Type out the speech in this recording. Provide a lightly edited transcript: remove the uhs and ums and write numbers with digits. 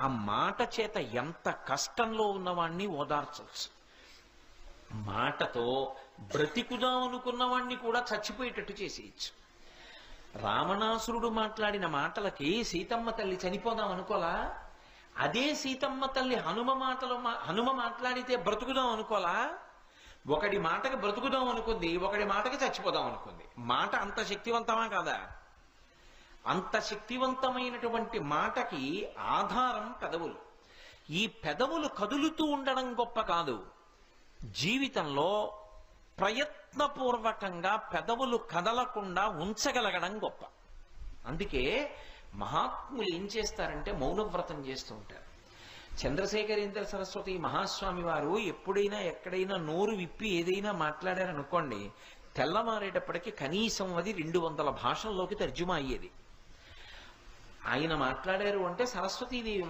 ఆ మాట చేత ఎంత కష్టంలో ఉన్నవాణ్ణి ఓదార్చవచ్చు. మాటతో బ్రతికుదాం అనుకున్నవాణ్ణి కూడా చచ్చిపోయేటట్టు చేసేయచ్చు. రావణాసురుడు మాట్లాడిన మాటలకి సీతమ్మ తల్లి చనిపోదాం అనుకోలా? అదే సీతమ్మ తల్లి హనుమ మాట్లాడితే బ్రతుకుదాం అనుకోలా? ఒకడి మాటకి బ్రతుకుదాం అనుకుంది, ఒకడి మాటకి చచ్చిపోదాం అనుకుంది. మాట అంత శక్తివంతమా కాదా? అంత శక్తివంతమైనటువంటి మాటకి ఆధారం పెదవులు. ఈ పెదవులు కదులుతూ ఉండడం గొప్ప కాదు, జీవితంలో ప్రయత్నపూర్వకంగా పెదవులు కదలకుండా ఉంచగలగడం గొప్ప. అందుకే మహాత్ములు ఏం చేస్తారంటే మౌనవ్రతం చేస్తూ ఉంటారు. చంద్రశేఖరేంద్ర సరస్వతి మహాస్వామి వారు ఎప్పుడైనా ఎక్కడైనా నోరు విప్పి ఏదైనా మాట్లాడారనుకోండి, తెల్లమారేటప్పటికి కనీసం అది 200 భాషల్లోకి తర్జుమా అయ్యేది. ఆయన మాట్లాడారు అంటే సరస్వతీదేవి